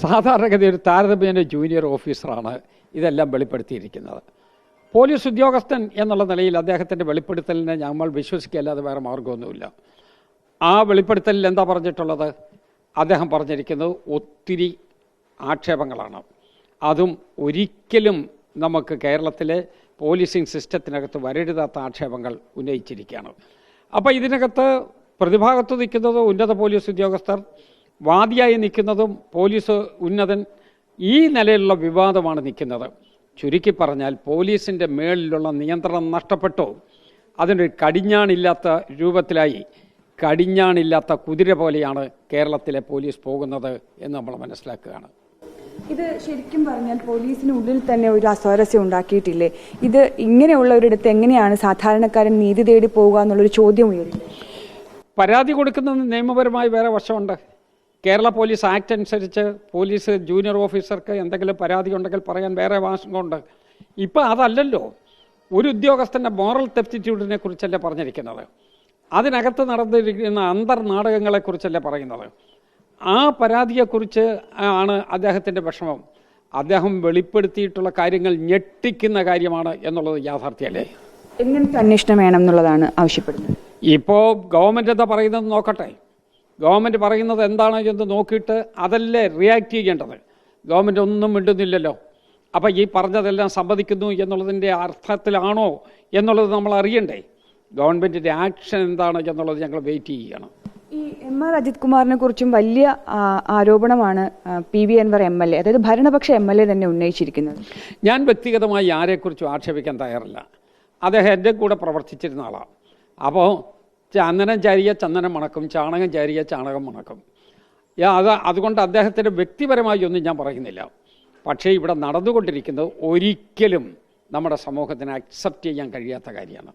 സാധാരണഗതി ഒരു താരതമ്യേന ജൂനിയർ ഓഫീസറാണ് ഇതെല്ലാം വെളിപ്പെടുത്തിയിരിക്കുന്നത്. പോലീസ് ഉദ്യോഗസ്ഥൻ എന്നുള്ള നിലയിൽ അദ്ദേഹത്തിൻ്റെ വെളിപ്പെടുത്തലിനെ നമ്മൾ വിശ്വസിക്കുകയല്ലാതെ വേറെ മാർഗമൊന്നുമില്ല. ആ വെളിപ്പെടുത്തലിൽ എന്താ പറഞ്ഞിട്ടുള്ളത്? അദ്ദേഹം പറഞ്ഞിരിക്കുന്നത് ഒത്തിരി ആക്ഷേപങ്ങളാണ്. അതും ഒരിക്കലും നമുക്ക് കേരളത്തിലെ പോലീസിംഗ് സിസ്റ്റത്തിനകത്ത് വരരുതാത്ത ആക്ഷേപങ്ങൾ ഉന്നയിച്ചിരിക്കുകയാണ്. അപ്പോൾ ഇതിനകത്ത് പ്രതിഭാഗത്ത് നിൽക്കുന്നത് ഉന്നത പോലീസ് ഉദ്യോഗസ്ഥർ, വാദിയായി നിൽക്കുന്നതും പോലീസ് ഉന്നതൻ, ഈ നിലയിലുള്ള വിവാദമാണ് നിൽക്കുന്നത്. ചുരുക്കി പറഞ്ഞാൽ പോലീസിൻ്റെ മേളിലുള്ള നിയന്ത്രണം നഷ്ടപ്പെട്ടു. അതിനൊരു കടിഞ്ഞാണില്ലാത്ത രൂപത്തിലായി, കടിഞ്ഞാണില്ലാത്ത കുതിര പോലെയാണ് കേരളത്തിലെ പോലീസ് പോകുന്നത് എന്ന് നമ്മൾ മനസ്സിലാക്കുകയാണ്. ഇത് ശരിക്കും പറഞ്ഞാൽ പോലീസിനുള്ളിൽ തന്നെ ഒരു അസ്വാരസ്യം ഉണ്ടാക്കിയിട്ടില്ലേ? ഇത് ഇങ്ങനെയുള്ളവരിടത്ത് എങ്ങനെയാണ് സാധാരണക്കാരൻ നീതി തേടി പോകുക എന്നുള്ളൊരു ചോദ്യം ഉയരും. പരാതി കൊടുക്കുന്നത് നിയമപരമായി വേറെ വശമുണ്ട്. കേരള പോലീസ് ആക്ട് അനുസരിച്ച് പോലീസ് ജൂനിയർ ഓഫീസർക്ക് എന്തെങ്കിലും പരാതി ഉണ്ടെങ്കിൽ പറയാൻ വേറെ വശമുണ്ട്. ഇപ്പം അതല്ലല്ലോ. ഒരു ഉദ്യോഗസ്ഥൻ്റെ മോറൽ തെപ്റ്റിറ്റ്യൂഡിനെ കുറിച്ചല്ലേ പറഞ്ഞിരിക്കുന്നത്, അതിനകത്ത് നടന്നിരിക്കുന്ന അന്തർനാടകങ്ങളെക്കുറിച്ചല്ലേ പറയുന്നത്. ആ പരാതിയെക്കുറിച്ച് ആണ് അദ്ദേഹത്തിൻ്റെ വിഷമം. അദ്ദേഹം വെളിപ്പെടുത്തിയിട്ടുള്ള കാര്യങ്ങൾ ഞെട്ടിക്കുന്ന കാര്യമാണ് എന്നുള്ളത് യാഥാർത്ഥ്യമല്ലേ. എങ്ങനത്തെ അന്വേഷണം വേണം എന്നുള്ളതാണ് ആവശ്യപ്പെടുന്നത്. ഇപ്പോൾ ഗവൺമെൻറ് എന്താ പറയുന്നത് നോക്കട്ടെ. ഗവൺമെൻറ് പറയുന്നത് എന്താണ് എന്ന് നോക്കിയിട്ട് അതല്ലേ റിയാക്ട് ചെയ്യേണ്ടത്. ഗവൺമെൻറ് ഒന്നും മിണ്ടുന്നില്ലല്ലോ. അപ്പോൾ ഈ പറഞ്ഞതെല്ലാം സമ്മതിക്കുന്നു എന്നുള്ളതിൻ്റെ അർത്ഥത്തിലാണോ എന്നുള്ളത് നമ്മൾ അറിയണ്ടേ. ഗവൺമെൻറ്റിൻ്റെ ആക്ഷൻ എന്താണ് എന്നുള്ളത് ഞങ്ങൾ വെയിറ്റ് ചെയ്യുകയാണ്. ഈ എം.ആർ. അജിത് കുമാറിനെ കുറിച്ചും വലിയ ആരോപണമാണ് PV അൻവർ MLA, അതായത് ഭരണപക്ഷ MLA തന്നെ ഉന്നയിച്ചിരിക്കുന്നത്. ഞാൻ വ്യക്തിഗതമായി ആരെക്കുറിച്ചും ആക്ഷേപിക്കാൻ തയ്യാറില്ല. അദ്ദേഹം എൻ്റെ കൂടെ പ്രവർത്തിച്ചിരുന്ന ആളാണ്. അപ്പോൾ ചന്ദനം ചാരിയ ചന്ദനം മണക്കും, ചാണകം ചാരിയ ചാണകം മണക്കും. അതുകൊണ്ട് അദ്ദേഹത്തിൻ്റെ വ്യക്തിപരമായി ഒന്നും ഞാൻ പറയുന്നില്ല. പക്ഷേ ഇവിടെ നടന്നുകൊണ്ടിരിക്കുന്നത് ഒരിക്കലും നമ്മുടെ സമൂഹത്തിന് അക്സെപ്റ്റ് ചെയ്യാൻ കഴിയാത്ത കാര്യമാണ്.